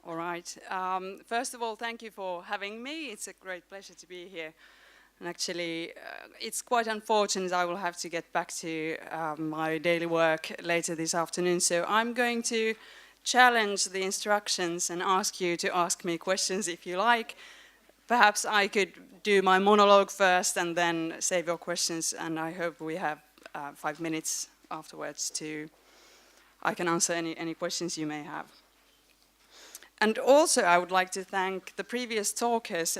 All right. First of all, thank you for having me. It's a great pleasure to be here. And actually, it's quite unfortunate I will have to get back to my daily work later this afternoon. So I'm going to challenge the instructions and ask you to ask me questions if you like. Perhaps I could do my monologue first and then save your questions. And I hope we have 5 minutes afterwards I can answer any questions you may have. And also, I would like to thank the previous talkers,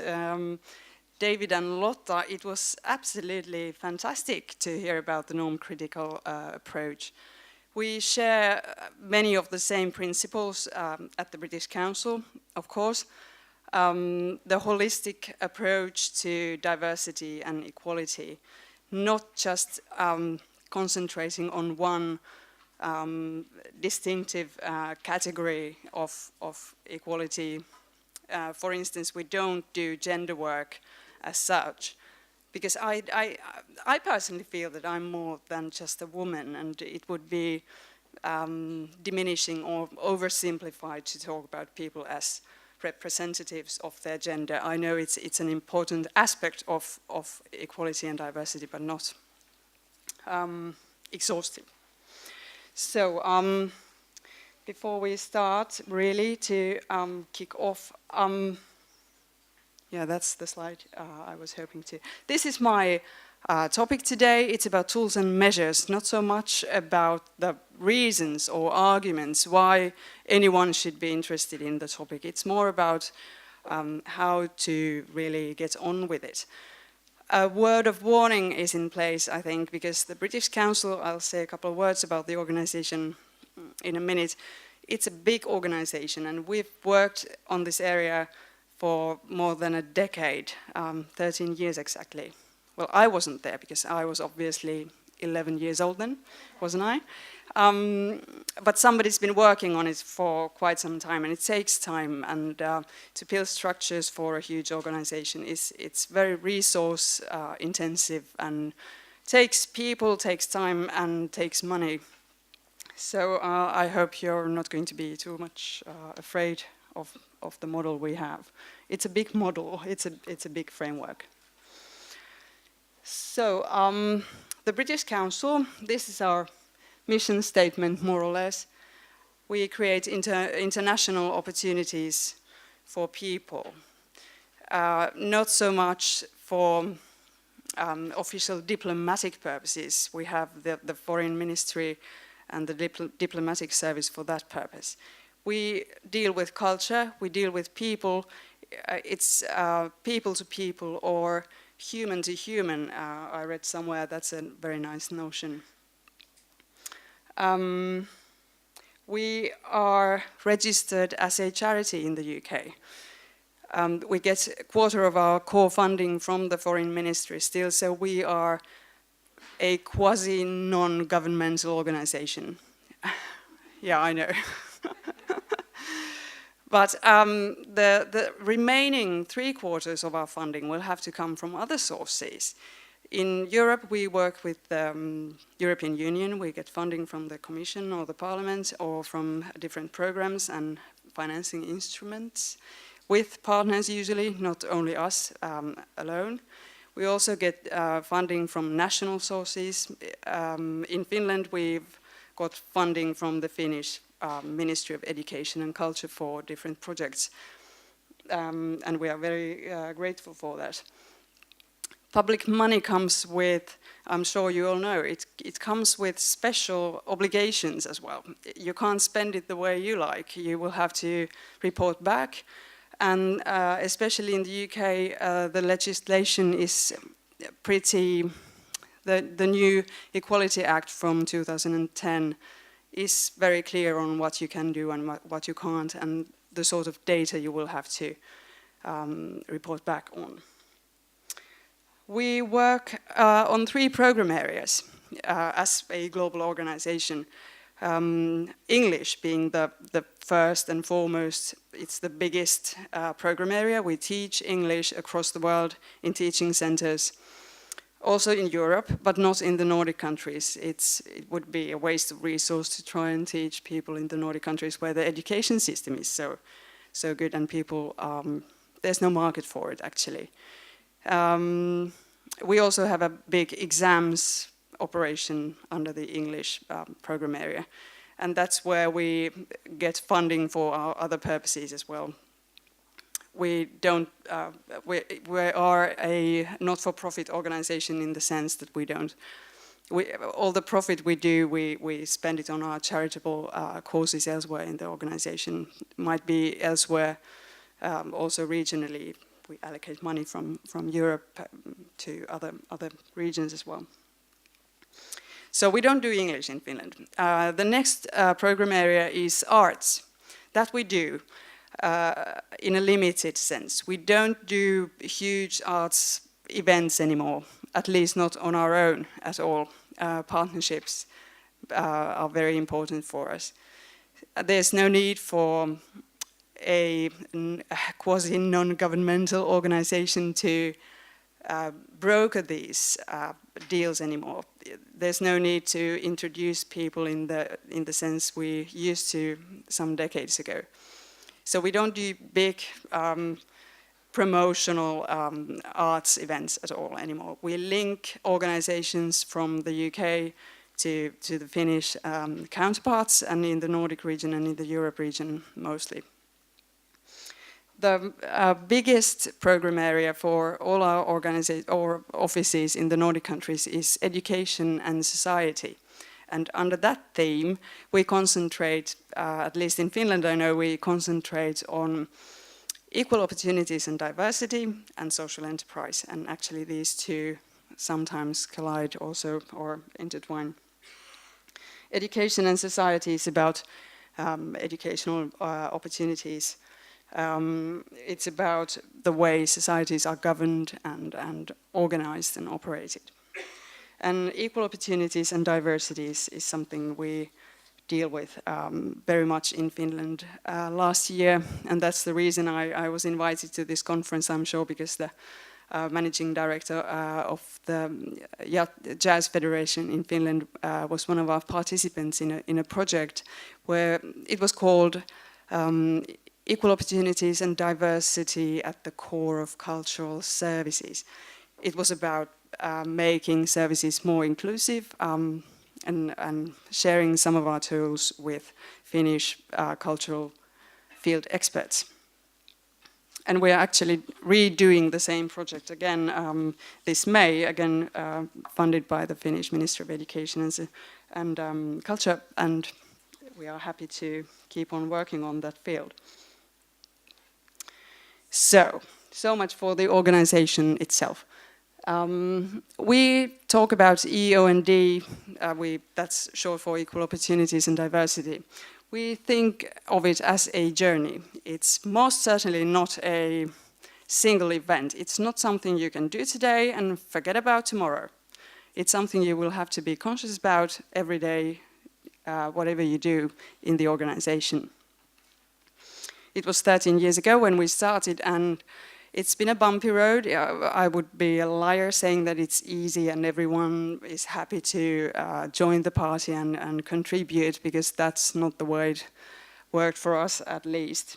David and Lotta. It was absolutely fantastic to hear about the norm-critical approach. We share many of the same principles at the British Council, of course. The holistic approach to diversity and equality, not just concentrating on one distinctive category of equality. For instance, we don't do gender work as such, because I personally feel that I'm more than just a woman, and it would be diminishing or oversimplified to talk about people as representatives of their gender. I know it's an important aspect of equality and diversity, but not exhaustive. So before we start really to kick off, yeah, that's the slide I was hoping to. This is my topic today. It's about tools and measures, not so much about the reasons or arguments why anyone should be interested in the topic. It's more about how to really get on with it. A word of warning is in place, I think, because the British Council, I'll say a couple of words about the organization in a minute. It's a big organization, and we've worked on this area for more than a decade, 13 years exactly. Well, I wasn't there because I was obviously 11 years old then, wasn't I? But somebody's been working on it for quite some time, and it takes time. And to build structures for a huge organization it's very resource intensive, and takes people, takes time, and takes money. So I hope you're not going to be too much afraid of the model we have. It's a big model. It's a big framework. So the British Council, this is our mission statement, more or less. We create international opportunities for people, not so much for official diplomatic purposes. We have the foreign ministry and the diplomatic service for that purpose. We deal with culture, we deal with people. It's people to people or human to human. I read somewhere that's a very nice notion. We are registered as a charity in the UK. We get a quarter of our core funding from the foreign ministry still, so we are a quasi-non-governmental organization. Yeah, I know. But the remaining 3/4 of our funding will have to come from other sources. In Europe, we work with the European Union. We get funding from the Commission or the Parliament or from different programs and financing instruments with partners usually, not only us alone. We also get funding from national sources. In Finland, we've got funding from the Finnish Ministry of Education and Culture for different projects. And we are very grateful for that. Public money comes with, I'm sure you all know, it comes with special obligations as well. You can't spend it the way you like. You will have to report back. And especially in the UK, the legislation is pretty, the new Equality Act from 2010 is very clear on what you can do and what you can't, and the sort of data you will have to report back on. We work on 3 program areas as a global organization. English being the first and foremost, it's the biggest program area. We teach English across the world in teaching centers, also in Europe, but not in the Nordic countries. It would be a waste of resource to try and teach people in the Nordic countries where the education system is so good, and people, there's no market for it actually. We also have a big exams operation under the English program area, and that's where we get funding for our other purposes as well. We don't. We are a not-for-profit organization in the sense that we don't. All the profit we do, we spend it on our charitable causes elsewhere in the organization. Might be elsewhere, also regionally. We allocate money from Europe to other regions as well. So we don't do English in Finland. The next program area is arts. That we do in a limited sense. We don't do huge arts events anymore, at least not on our own at all. Partnerships are very important for us. There's no need for a quasi-non-governmental organization to broker these deals anymore. There's no need to introduce people in the sense we used to some decades ago. So we don't do big promotional arts events at all anymore. We link organizations from the UK to the Finnish counterparts, and in the Nordic region and in the Europe region mostly. The biggest program area for all our offices in the Nordic countries is education and society. And under that theme, we concentrate, at least in Finland I know, we concentrate on equal opportunities and diversity and social enterprise. And actually these two sometimes collide also or intertwine. Education and society is about educational opportunities. It's about the way societies are governed and organized and operated. And equal opportunities and diversities is something we deal with very much in Finland last year, and that's the reason I was invited to this conference, I'm sure, because the managing director of the Jazz Federation in Finland was one of our participants in a project where it was called Equal Opportunities and Diversity at the Core of Cultural Services. It was about making services more inclusive and sharing some of our tools with Finnish cultural field experts. And we're actually redoing the same project again this May, again funded by the Finnish Ministry of Education and Culture, and we are happy to keep on working on that field. So much for the organization itself. We talk about EO&D, that's short for Equal Opportunities and Diversity. We think of it as a journey. It's most certainly not a single event. It's not something you can do today and forget about tomorrow. It's something you will have to be conscious about every day, whatever you do in the organization. It was 13 years ago when we started, and it's been a bumpy road. I would be a liar saying that it's easy and everyone is happy to join the party and contribute, because that's not the way it worked for us, at least.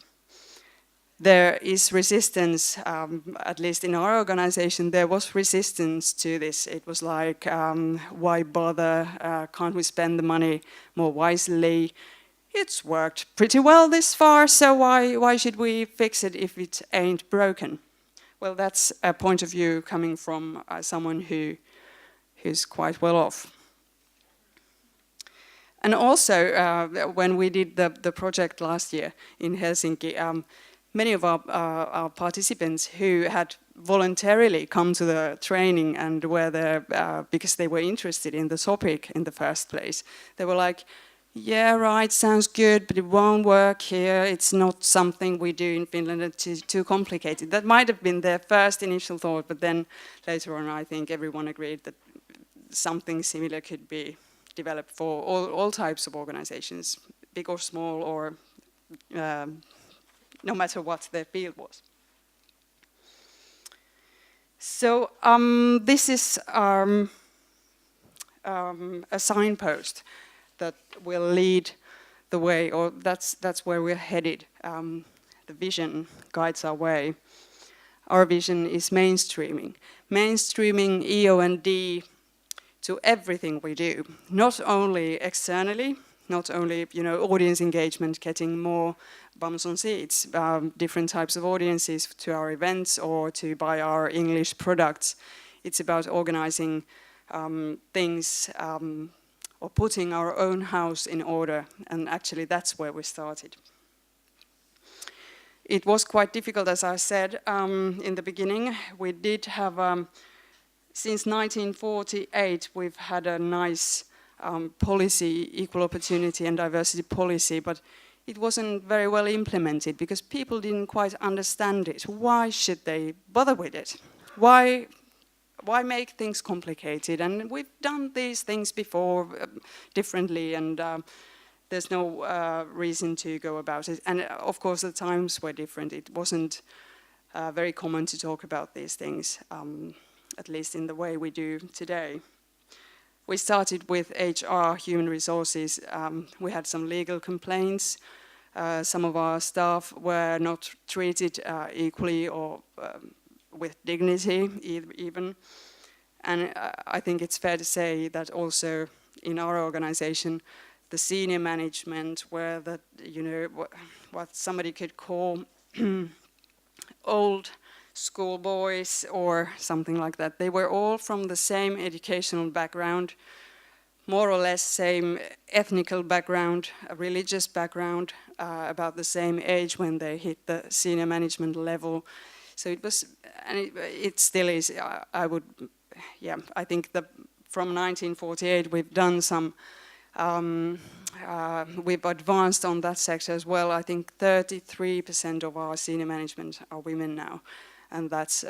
There is resistance, at least in our organization, there was resistance to this. It was like, why bother? Can't we spend the money more wisely? It's worked pretty well this far, so why should we fix it if it ain't broken? Well, that's a point of view coming from someone who's quite well off. And also, when we did the project last year in Helsinki, many of our participants who had voluntarily come to the training and were there because they were interested in the topic in the first place, they were like, yeah, right, sounds good, but it won't work here. It's not something we do in Finland. It's too complicated. That might have been their first initial thought, but then later on I think everyone agreed that something similar could be developed for all types of organizations, big or small, or no matter what their field was. So this is a signpost that will lead the way, or that's where we're headed. the vision guides our way. Our vision is mainstreaming. Mainstreaming EO&D to everything we do, not only externally, not only audience engagement, getting more bums on seats, different types of audiences to our events or to buy our English products. It's about organizing things or putting our own house in order, and actually that's where we started. It was quite difficult, as I said in the beginning. We did have, since 1948, we've had a nice policy, equal opportunity and diversity policy, but it wasn't very well implemented because people didn't quite understand it. Why should they bother with it? Why make things complicated? And we've done these things before differently, and there's no reason to go about it. And of course, the times were different. It wasn't very common to talk about these things, at least in the way we do today. We started with HR, human resources. We had some legal complaints. Some of our staff were not treated equally or with dignity even. And I think it's fair to say that also in our organization, the senior management were that, what somebody could call old schoolboys or something like that. They were all from the same educational background, more or less same ethnical background, a religious background, about the same age when they hit the senior management level. So it was, and it still is. I think that from 1948 we've done some. We've advanced on that sector as well. I think 33% of our senior management are women now, and that's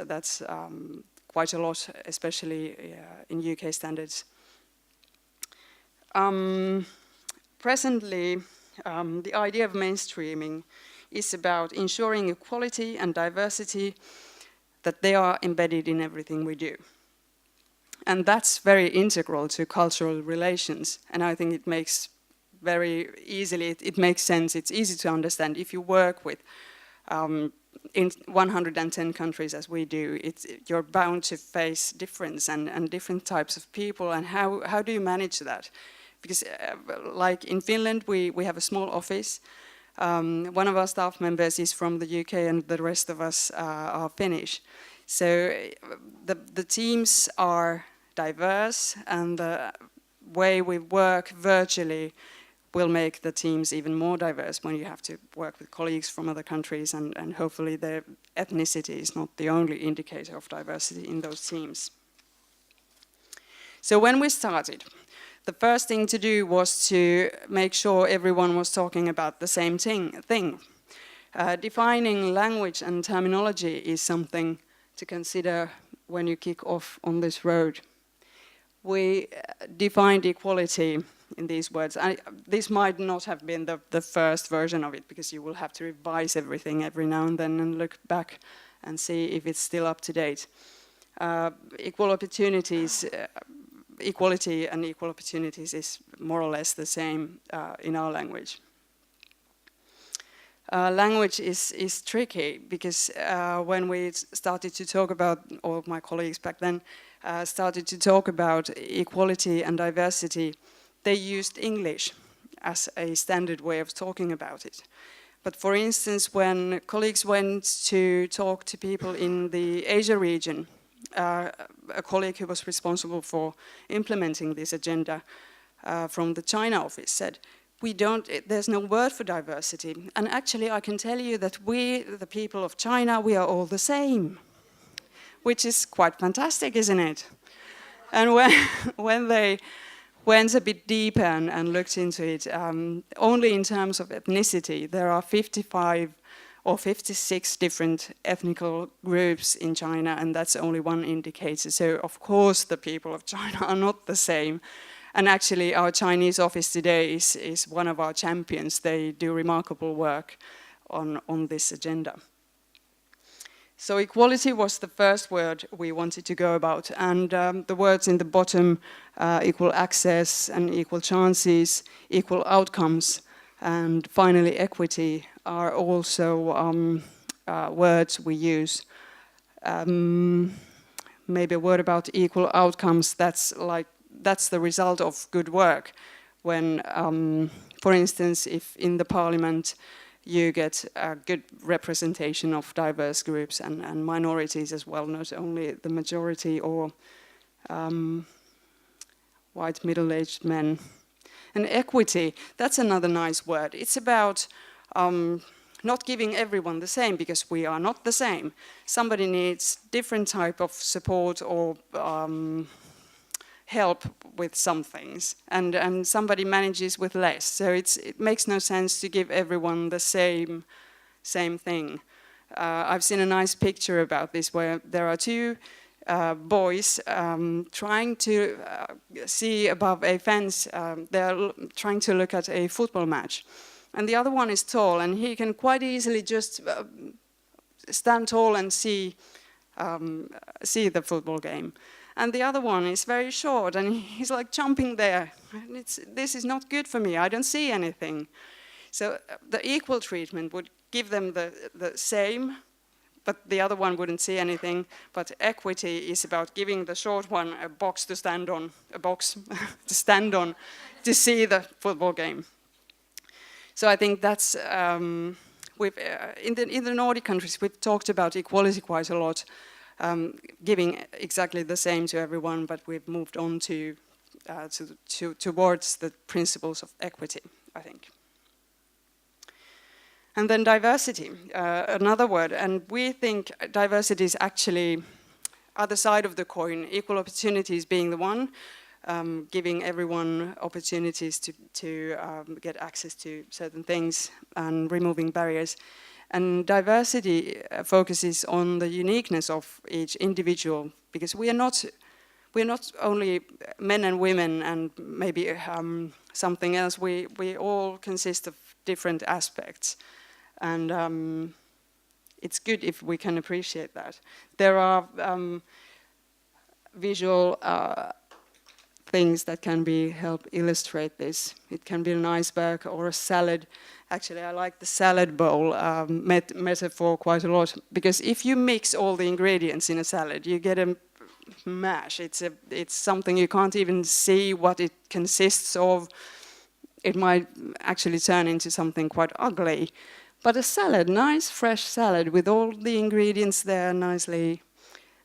quite a lot, especially in UK standards. Presently, the idea of mainstreaming is about ensuring equality and diversity, that they are embedded in everything we do. And that's very integral to cultural relations, and I think it makes very easily, it makes sense, it's easy to understand. If you work with in 110 countries as we do, you're bound to face difference and different types of people, and how do you manage that? Because like in Finland, we have a small office. One of our staff members is from the UK and the rest of us are Finnish. So the teams are diverse, and the way we work virtually will make the teams even more diverse when you have to work with colleagues from other countries, and hopefully their ethnicity is not the only indicator of diversity in those teams. So when we started, the first thing to do was to make sure everyone was talking about the same thing. Defining language and terminology is something to consider when you kick off on this road. We defined equality in these words. This might not have been the first version of it, because you will have to revise everything every now and then and look back and see if it's still up to date. Equal opportunities, equality and equal opportunities is more or less the same in our language. Language is tricky because when we started to talk about, or my colleagues back then started to talk about equality and diversity, they used English as a standard way of talking about it. But for instance, when colleagues went to talk to people in the Asia region, a colleague who was responsible for implementing this agenda from the China office said, there's no word for diversity. And actually I can tell you that we, the people of China, we are all the same, which is quite fantastic, isn't it? And when they went a bit deeper and looked into it, only in terms of ethnicity, there are 55 or 56 different ethnic groups in China, and that's only one indicator. So of course the people of China are not the same. And actually our Chinese office today is one of our champions. They do remarkable work on this agenda. So equality was the first word we wanted to go about, and the words in the bottom, equal access and equal chances, equal outcomes, And finally, equity are also words we use. Maybe a word about equal outcomes. That's the result of good work. When, for instance, if in the parliament you get a good representation of diverse groups and minorities as well, not only the majority or white middle-aged men. And equity, that's another nice word. It's about not giving everyone the same, because we are not the same. Somebody needs different type of support or help with some things, and somebody manages with less. So it makes no sense to give everyone the same thing. I've seen a nice picture about this where there are two boys trying to see above a fence. They're trying to look at a football match. And the other one is tall, and he can quite easily just stand tall and see the football game. And the other one is very short, and he's like jumping there. This is not good for me, I don't see anything. So the equal treatment would give them the same, but the other one wouldn't see anything. But equity is about giving the short one a box to stand on, to see the football game. So I think that's, in the Nordic countries, we've talked about equality quite a lot, giving exactly the same to everyone, but we've moved on towards the principles of equity, I think. And then diversity, another word, and we think diversity is actually other side of the coin, equal opportunities being the one, giving everyone opportunities to get access to certain things and removing barriers. And diversity focuses on the uniqueness of each individual, because we're not only men and women and maybe something else. We all consist of different aspects, and it's good if we can appreciate that. There are visual things that can help illustrate this. It can be an iceberg or a salad. Actually, I like the salad bowl metaphor quite a lot, because if you mix all the ingredients in a salad, you get a mash. It's something you can't even see what it consists of. It might actually turn into something quite ugly. But a salad, nice fresh salad with all the ingredients there nicely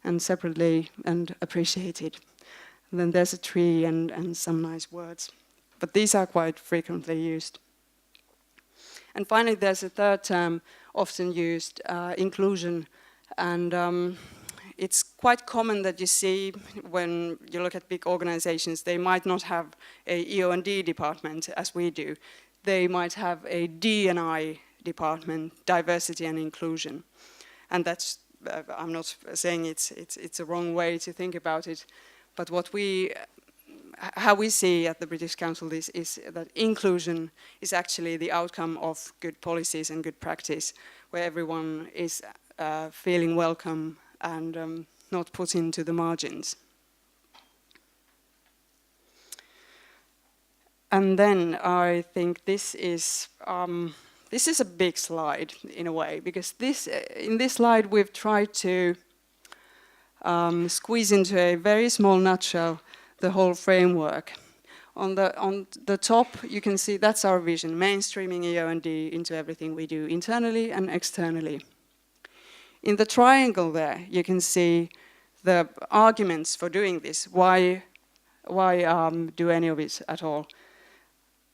and separately and appreciated. And then there's a tree and some nice words. But these are quite frequently used. And finally, there's a third term often used, inclusion. And it's quite common that you see when you look at big organizations, they might not have a EO&D department as we do. They might have a D&I department, diversity and inclusion. And that's, I'm not saying it's a wrong way to think about it, but how we see at the British Council is that inclusion is actually the outcome of good policies and good practice, where everyone is feeling welcome and not put into the margins. And then I think this is a big slide in a way, because in this slide we've tried to squeeze into a very small nutshell the whole framework. On the top, you can see that's our vision, mainstreaming EO&D into everything we do, internally and externally. In the triangle there, you can see the arguments for doing this. Why do any of it at all?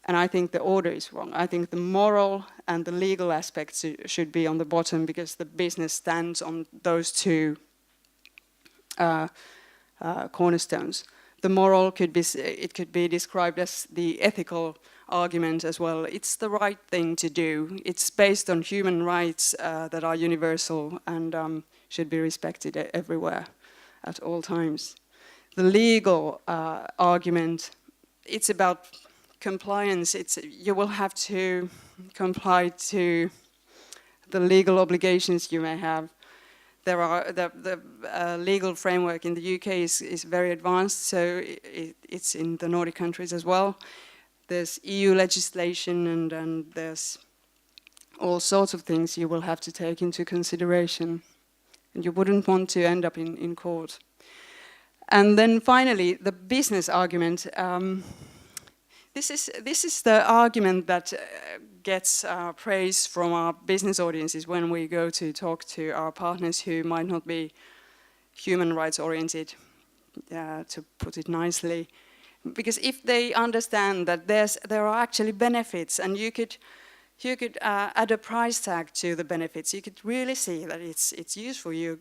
And I think the order is wrong. I think the moral and the legal aspects should be on the bottom, because the business stands on those two cornerstones. The moral could be described as the ethical argument as well. It's the right thing to do. It's based on human rights that are universal and should be respected everywhere at all times. The legal argument, it's about compliance. You will have to comply to the legal obligations you may have. There are the legal framework in the UK is very advanced, so it's in the Nordic countries as well. there's EU legislation and there's all sorts of things you will have to take into consideration. And you wouldn't want to end up in court. And then finally, the business argument. This is the argument that gets praise from our business audiences when we go to talk to our partners who might not be human rights oriented, to put it nicely. Because if they understand that there are actually benefits, and you could add a price tag to the benefits, you could really see that it's useful. You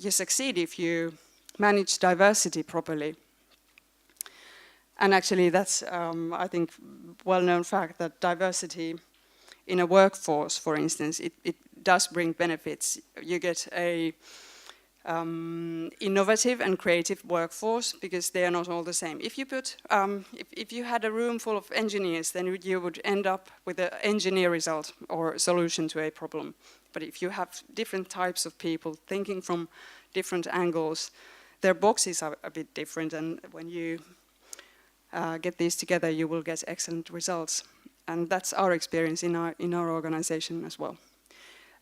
succeed if you manage diversity properly. And actually, that's I think well-known fact that diversity in a workforce, for instance, it does bring benefits. You get a innovative and creative workforce because they are not all the same. If you put, if you had a room full of engineers, then you would end up with an engineer result or solution to a problem. But if you have different types of people thinking from different angles, their boxes are a bit different, and when you get these together, you will get excellent results. And that's our experience in our organization as well.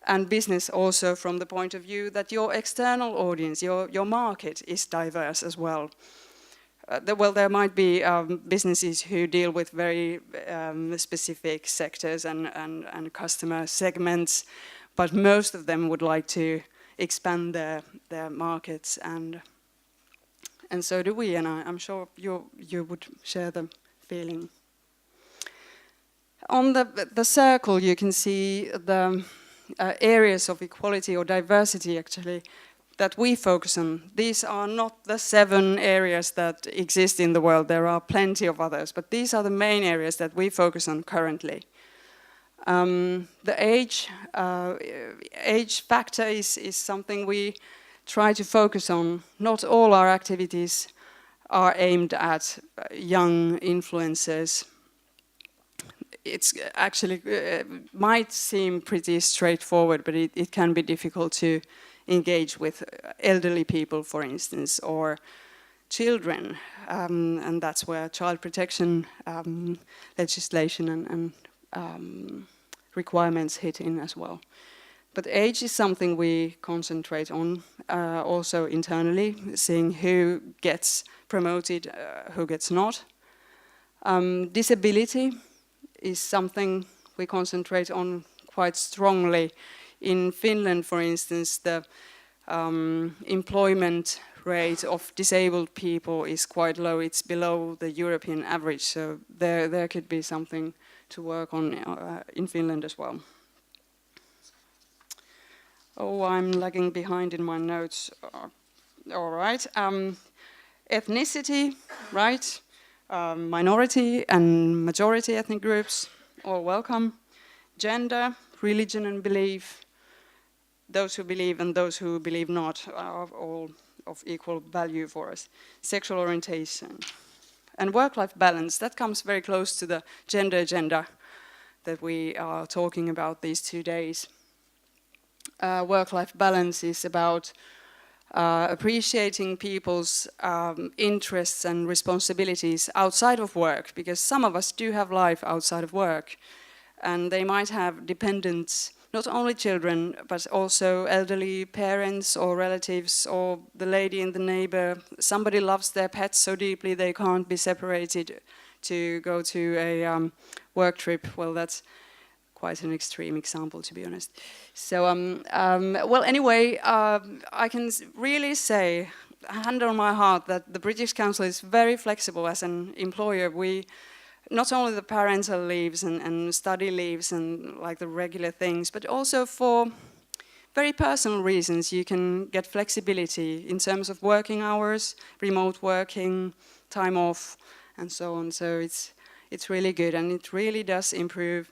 And business also from the point of view that your external audience, your market is diverse as well. There might be businesses who deal with very specific sectors and customer segments, but most of them would like to expand their markets, and so do we, and I'm sure you would share the feeling. On the circle, you can see the areas of equality or diversity, actually, that we focus on. These are not the 7 areas that exist in the world. There are plenty of others, but these are the main areas that we focus on currently. The age factor is something we try to focus on. Not all our activities are aimed at young influencers. It's actually might seem pretty straightforward, but it can be difficult to engage with elderly people, for instance, or children, and that's where child protection legislation and requirements hit in as well. But age is something we concentrate on also internally, seeing who gets promoted, who gets not. Disability is something we concentrate on quite strongly. In Finland, for instance, the employment rate of disabled people is quite low. It's below the European average, so there could be something to work on in Finland as well. Oh, I'm lagging behind in my notes. All right. Ethnicity, right? Minority and majority ethnic groups, all welcome. Gender, religion and belief, those who believe and those who believe not are all of equal value for us. Sexual orientation. And work-life balance, that comes very close to the gender agenda that we are talking about these 2 days. Work-life balance is about appreciating people's interests and responsibilities outside of work, because some of us do have life outside of work, and they might have dependents, not only children, but also elderly parents or relatives or the lady in the neighbor. Somebody loves their pets so deeply they can't be separated to go to a work trip. Well, that's quite an extreme example, to be honest. So, well, anyway, I can really say, hand on my heart, that the British Council is very flexible as an employer. We, not only the parental leaves and study leaves and like the regular things, but also for very personal reasons, you can get flexibility in terms of working hours, remote working, time off, and so on. So it's really good, and it really does improve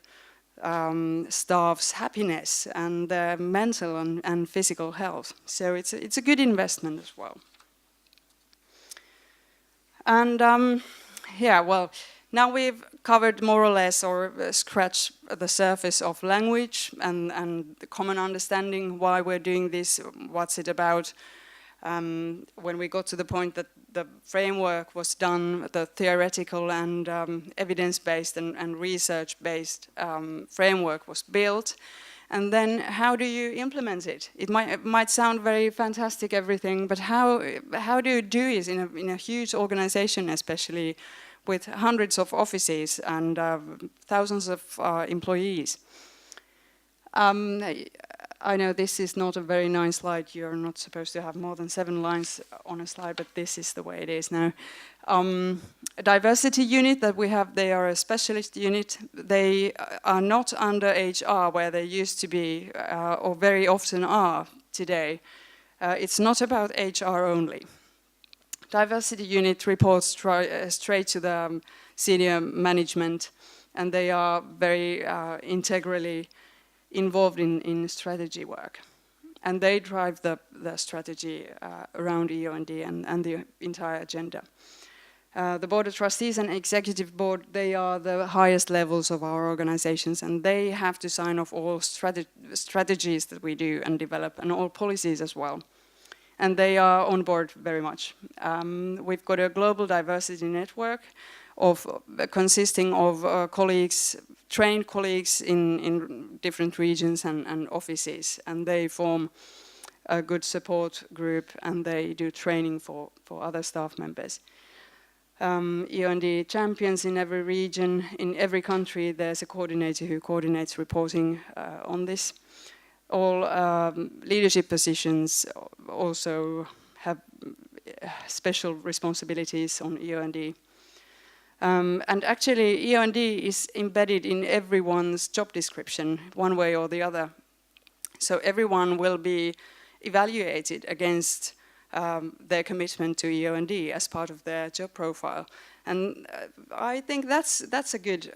staff's happiness and their mental and physical health. So it's a good investment as well. And yeah, well, now we've covered more or less or scratched the surface of language and the common understanding why we're doing this, what's it about. When we got to the point that the framework was done, the theoretical and evidence-based and research-based framework was built. And then how do you implement it? It might sound very fantastic, everything, but how do you do it in a huge organization, especially with hundreds of offices and thousands of employees? I know this is not a very nice slide. You're not supposed to have more than 7 lines on a slide, but this is the way it is now. A diversity unit that we have, they are a specialist unit. They are not under HR where they used to be, or very often are today. It's not about HR only. Diversity unit reports straight to the senior management, and they are very integrally involved in strategy work. And they drive the strategy around EO&D and the entire agenda. The Board of Trustees and Executive Board, they are the highest levels of our organizations, and they have to sign off all strategies that we do and develop, and all policies as well. And they are on board very much. We've got a global diversity network consisting of colleagues, trained colleagues in different regions and offices, and they form a good support group, and they do training for other staff members. EO&D champions in every region, in every country, there's a coordinator who coordinates reporting on this. All leadership positions also have special responsibilities on EO&D. And actually, EO&D is embedded in everyone's job description, one way or the other. So everyone will be evaluated against their commitment to EO&D as part of their job profile. And I think that's a good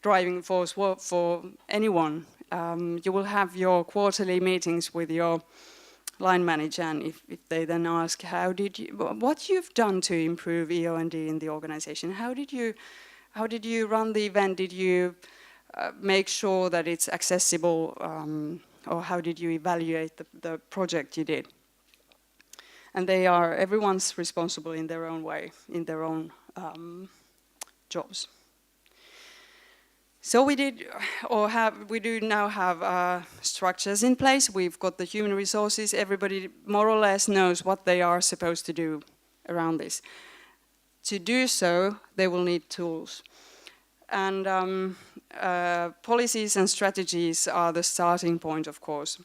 driving force for anyone. You will have your quarterly meetings with your line manager, and if they then ask, what you've done to improve EO&D in the organization? How did you run the event? Did you make sure that it's accessible, or how did you evaluate the project you did? And everyone's responsible in their own way, in their own jobs. So we do now have structures in place. We've got the human resources. Everybody more or less knows what they are supposed to do around this. To do so, they will need tools. And policies and strategies are the starting point, of course.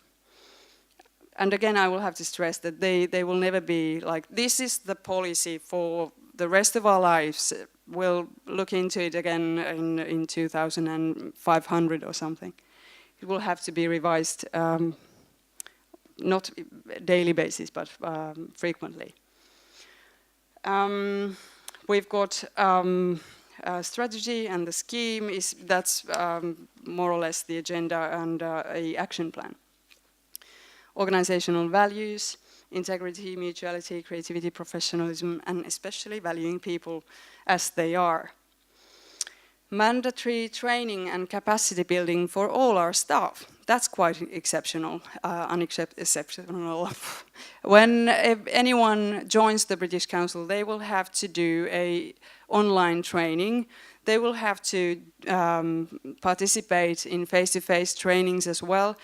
And again, I will have to stress that they will never be like, this is the policy for the rest of our lives. We'll look into it again in 2500 or something. It will have to be revised, not daily basis, but frequently. We've got a strategy, and the scheme that's more or less the agenda and a action plan. Organizational values, integrity, mutuality, creativity, professionalism, and especially valuing people as they are. Mandatory training and capacity building for all our staff. That's quite exceptional, unexceptional. When anyone joins the British Council, they will have to do an online training. They will have to participate in face-to-face trainings as well.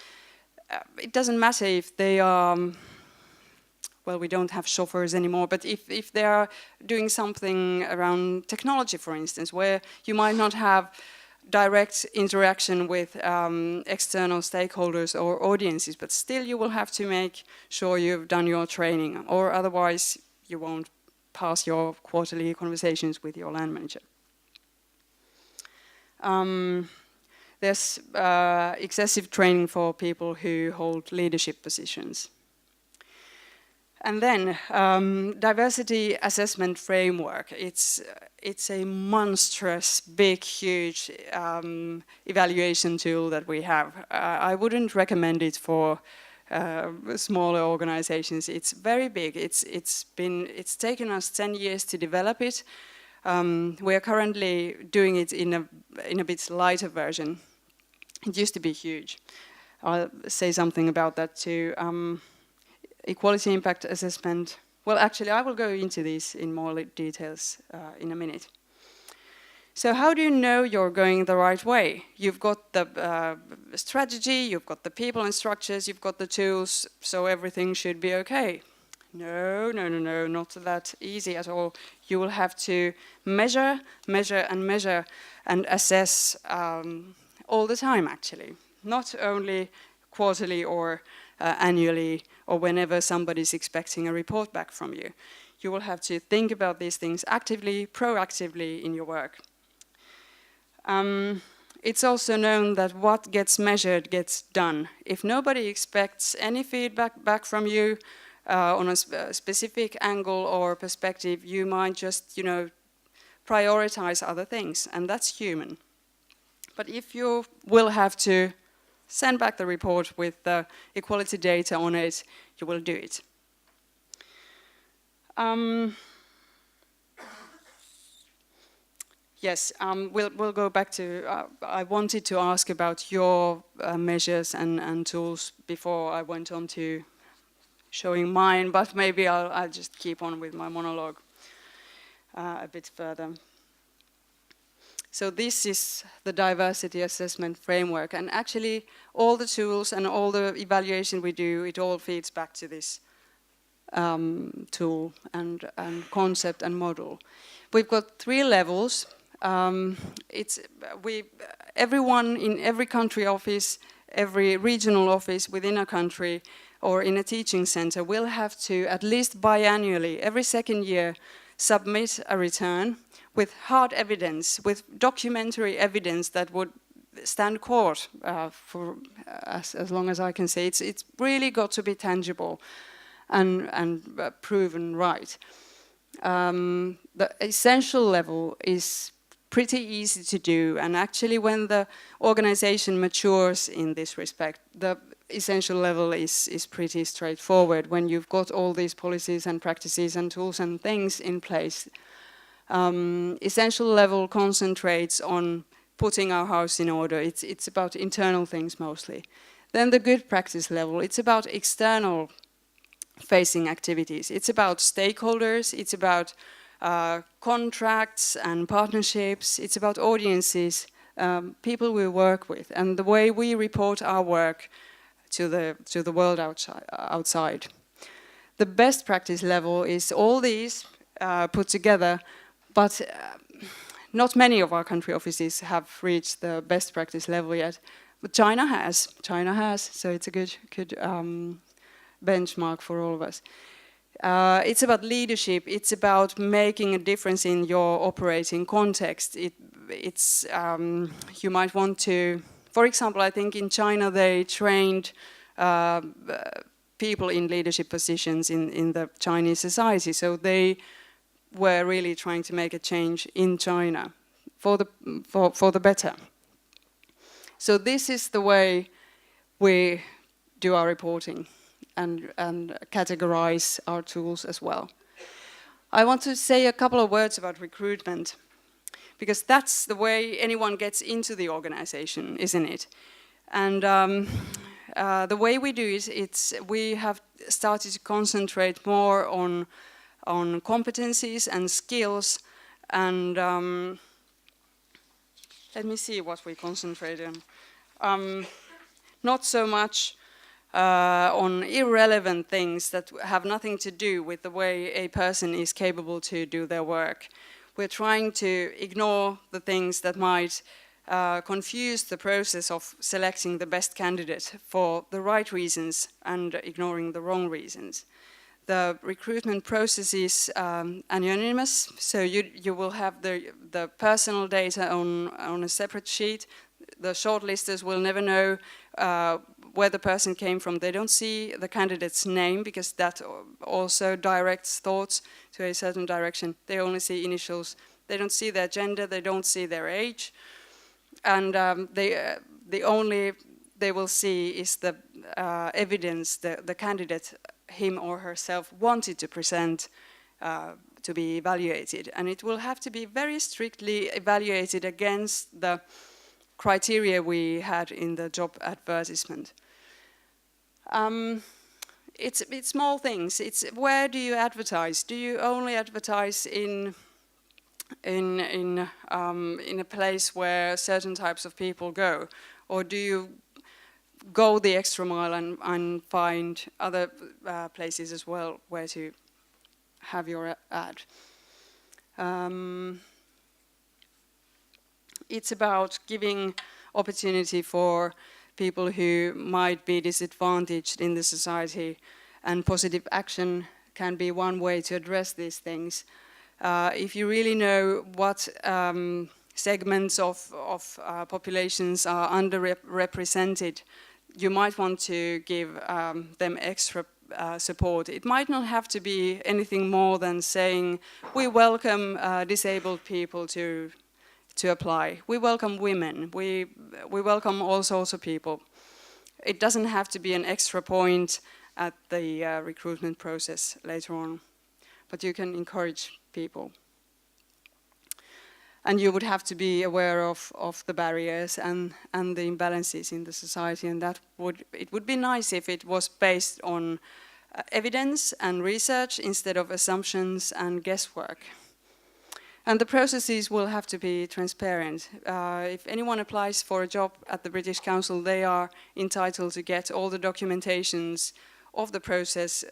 It doesn't matter if they are, well, we don't have chauffeurs anymore, but if they are doing something around technology, for instance, where you might not have direct interaction with external stakeholders or audiences, but still you will have to make sure you've done your training, or otherwise you won't pass your quarterly conversations with your land manager. There's excessive training for people who hold leadership positions. And then diversity assessment framework. It's a monstrous, big, huge evaluation tool that we have. I wouldn't recommend it for smaller organizations. It's very big. It's taken us 10 years to develop it. We are currently doing it in a bit lighter version. It used to be huge. I'll say something about that too. Equality impact assessment, Well, actually, I will go into these in more details in a minute. So how do you know you're going the right way? You've got the strategy, you've got the people and structures, you've got the tools, so everything should be okay. No, no, no, no, not that easy at all. You will have to measure, measure, and measure, and assess all the time, actually. Not only quarterly or annually, or whenever somebody's expecting a report back from you. You will have to think about these things actively, proactively in your work. It's also known that what gets measured gets done. If nobody expects any feedback back from you on a specific angle or perspective, you might just, prioritize other things, and that's human. But if you will have to send back the report with the equality data on it, you will do it. Yes, we'll go back to, I wanted to ask about your measures and tools before I went on to showing mine, but maybe I'll just keep on with my monologue a bit further. So this is the diversity assessment framework, and actually all the tools and all the evaluation we do, it all feeds back to this tool and concept and model. We've got 3 levels. Everyone in every country office, every regional office within a country or in a teaching center will have to, at least biannually, every second year, submit a return with hard evidence, with documentary evidence that would stand court for as long as I can say. It's really got to be tangible and proven right. The essential level is pretty easy to do, and actually when the organization matures in this respect, the essential level is pretty straightforward. When you've got all these policies and practices and tools and things in place, essential level concentrates on putting our house in order. It's about internal things mostly. Then the good practice level, it's about external facing activities. It's about stakeholders, it's about contracts and partnerships, it's about audiences, people we work with, and the way we report our work to the world outside. The best practice level is all these put together, but not many of our country offices have reached the best practice level yet. But China has, so it's a good benchmark for all of us. It's about leadership. It's about making a difference in your operating context. It's you might want to, for example, I think in China they trained people in leadership positions in the Chinese society. So they were really trying to make a change in China for the better. So this is the way we do our reporting and categorize our tools as well. I want to say a couple of words about recruitment, because that's the way anyone gets into the organization, isn't it? And the way we do it, we have started to concentrate more on competencies and skills, and let me see what we concentrate on. Not so much on irrelevant things that have nothing to do with the way a person is capable to do their work. We're trying to ignore the things that might confuse the process of selecting the best candidate for the right reasons and ignoring the wrong reasons. The recruitment process is anonymous, so you will have the personal data on a separate sheet. The shortlisters will never know where the person came from. They don't see the candidate's name, because that also directs thoughts to a certain direction. They only see initials. They don't see their gender. They don't see their age. And the only they will see is the evidence the candidate, him or herself, wanted to present to be evaluated. And it will have to be very strictly evaluated against the criteria we had in the job advertisement. it's small things. It's where do you advertise? Do you only advertise in a place where certain types of people go, or do you go the extra mile and find other places as well where to have your ad? It's about giving opportunity for people who might be disadvantaged in the society, and positive action can be one way to address these things. If you really know what segments of populations are underrepresented, you might want to give them extra support. It might not have to be anything more than saying, we welcome disabled people to apply. We welcome women. We welcome all sorts of people. It doesn't have to be an extra point at the recruitment process later on, but you can encourage people. And you would have to be aware of the barriers and the imbalances in the society, and it would be nice if it was based on evidence and research instead of assumptions and guesswork. And the processes will have to be transparent. If anyone applies for a job at the British Council, they are entitled to get all the documentations of the process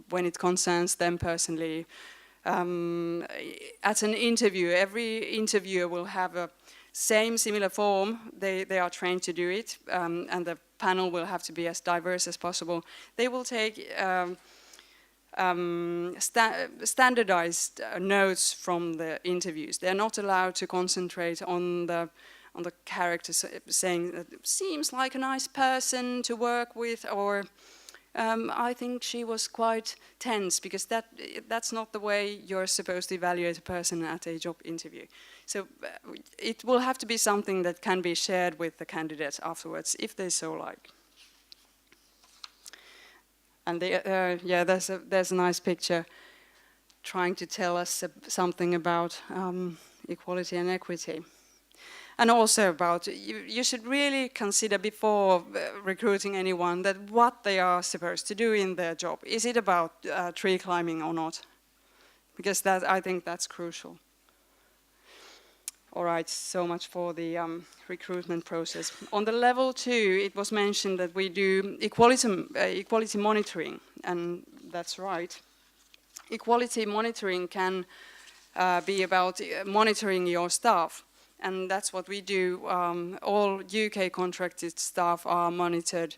when it concerns them personally. At an interview, every interviewer will have a similar form. They are trained to do it, and the panel will have to be as diverse as possible. They will take standardized notes from the interviews. They're not allowed to concentrate on the characters, saying that it seems like a nice person to work with, or I think she was quite tense, because that's not the way you're supposed to evaluate a person at a job interview. So it will have to be something that can be shared with the candidate afterwards, if they so like. And there's a nice picture trying to tell us something about equality and equity. And also about, you should really consider before recruiting anyone that what they are supposed to do in their job. Is it about tree climbing or not? Because I think that's crucial. All right, so much for the recruitment process. On the level 2, it was mentioned that we do equality monitoring, and that's right. Equality monitoring can be about monitoring your staff, and that's what we do. All UK contracted staff are monitored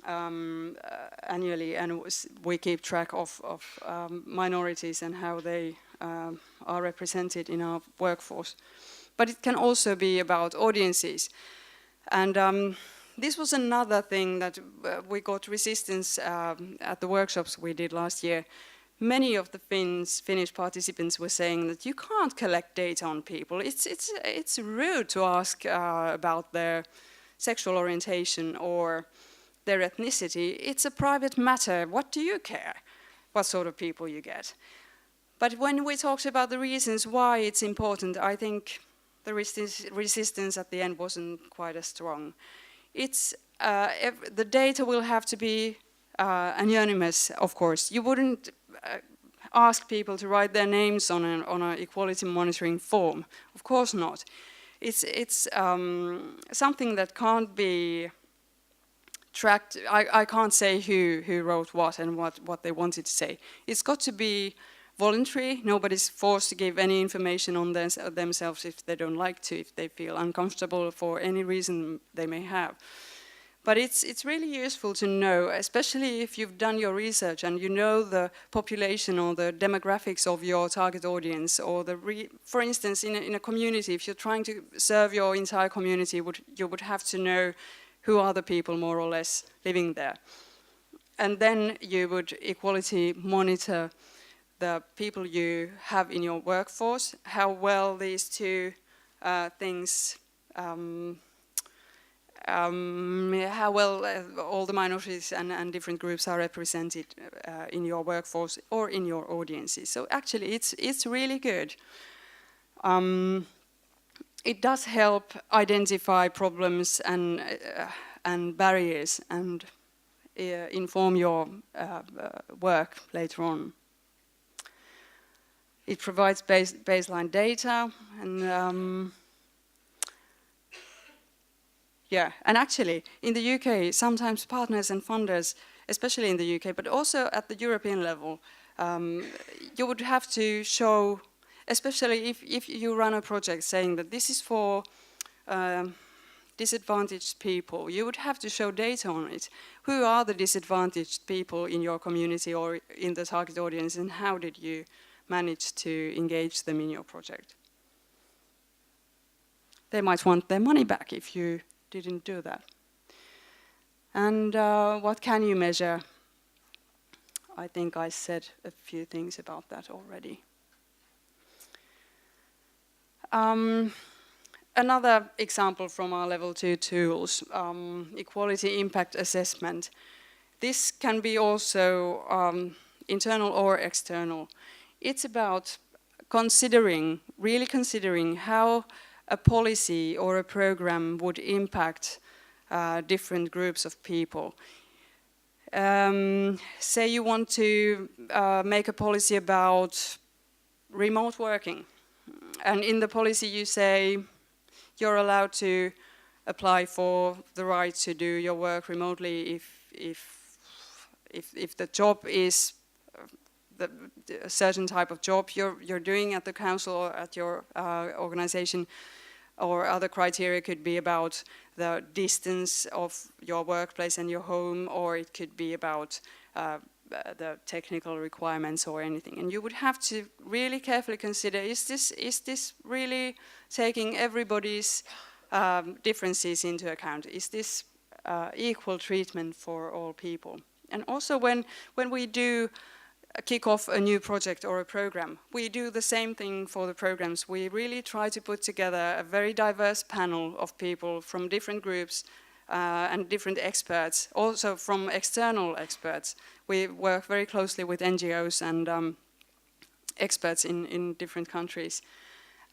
annually, and we keep track of minorities and how they are represented in our workforce. But it can also be about audiences. And this was another thing that we got resistance at the workshops we did last year. Many of the Finnish participants were saying that you can't collect data on people. It's rude to ask about their sexual orientation or their ethnicity. It's a private matter. What do you care what sort of people you get? But when we talked about the reasons why it's important, I think the resistance at the end wasn't quite as strong. It's the data will have to be anonymous, of course. You wouldn't ask people to write their names on an equality monitoring form. Of course not. It's something that can't be tracked. I can't say who wrote what and what they wanted to say. It's got to be voluntary. Nobody's forced to give any information on themselves if they don't like to, if they feel uncomfortable for any reason they may have. But it's really useful to know, especially if you've done your research and you know the population or the demographics of your target audience, or for instance, in a community, if you're trying to serve your entire community, you would have to know who are the people more or less living there. And then you would equality monitor the people you have in your workforce, how well these two things, how well all the minorities and different groups are represented in your workforce or in your audiences. So actually it's really good. It does help identify problems and barriers, and inform your work later on. It provides baseline data, and yeah, and actually in the UK, sometimes partners and funders, especially in the UK, but also at the European level, you would have to show, especially if you run a project saying that this is for disadvantaged people, you would have to show data on it. Who are the disadvantaged people in your community or in the target audience, and how did you manage to engage them in your project? They might want their money back if you didn't do that. And what can you measure? I think I said a few things about that already. Another example from our level 2 tools, equality impact assessment. This can be also internal or external. It's about really considering how a policy or a program would impact different groups of people. Say you want to make a policy about remote working, and in the policy you say you're allowed to apply for the right to do your work remotely if the job is a certain type of job you're doing at the council or at your organization, or other criteria could be about the distance of your workplace and your home, or it could be about the technical requirements or anything. And you would have to really carefully consider, is this really taking everybody's differences into account? Is this equal treatment for all people? And also when we do kick off a new project or a program, we do the same thing for the programs. We really try to put together a very diverse panel of people from different groups and different experts, also from external experts. We work very closely with NGOs and experts in different countries,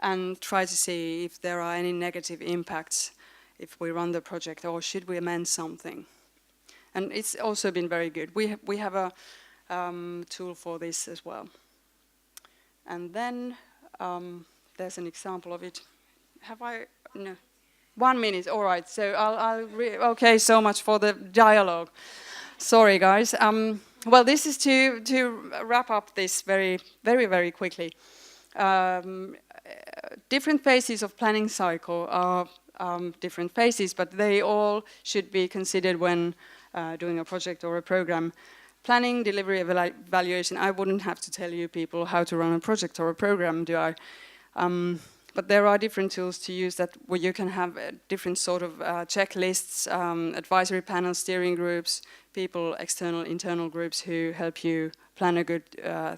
and try to see if there are any negative impacts if we run the project, or should we amend something. And it's also been very good. We have a tool for this as well. And then there's an example of it. Have I? No. 1 minute, all right. So okay, so much for the dialogue. Sorry, guys. Well, this is to wrap up this very, very, very quickly. Different phases of planning cycle are different phases, but they all should be considered when doing a project or a program. Planning, delivery, evaluation. I wouldn't have to tell you people how to run a project or a program, do I? But there are different tools to use that where you can have different sort of checklists, advisory panels, steering groups, people, external, internal groups who help you plan a good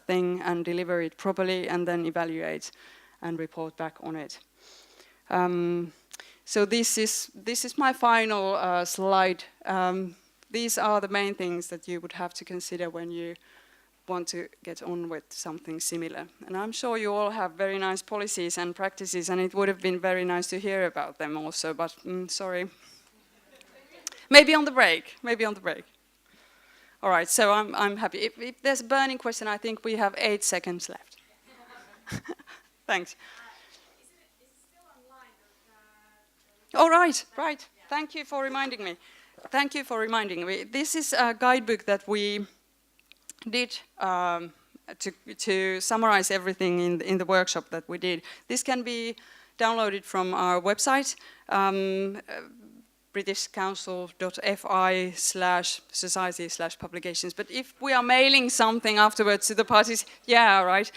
thing and deliver it properly, and then evaluate and report back on it. So this is my final slide. These are the main things that you would have to consider when you want to get on with something similar. And I'm sure you all have very nice policies and practices, and it would have been very nice to hear about them also, but sorry. Maybe on the break, All right, so I'm happy. If there's a burning question, I think we have 8 seconds left. Thanks. Is it still online? Oh, right. Thank you for reminding me. This is a guidebook that we did to summarize everything in the workshop that we did. This can be downloaded from our website, britishcouncil.fi/society/publications. But if we are mailing something afterwards to the parties, yeah, right,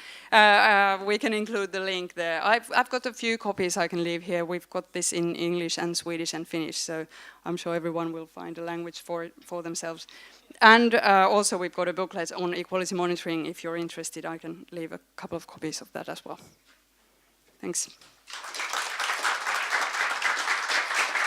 we can include the link there. I've got a few copies I can leave here. We've got this in English and Swedish and Finnish, so I'm sure everyone will find a language for it for themselves. And also we've got a booklet on equality monitoring. If you're interested, I can leave a couple of copies of that as well. Thanks.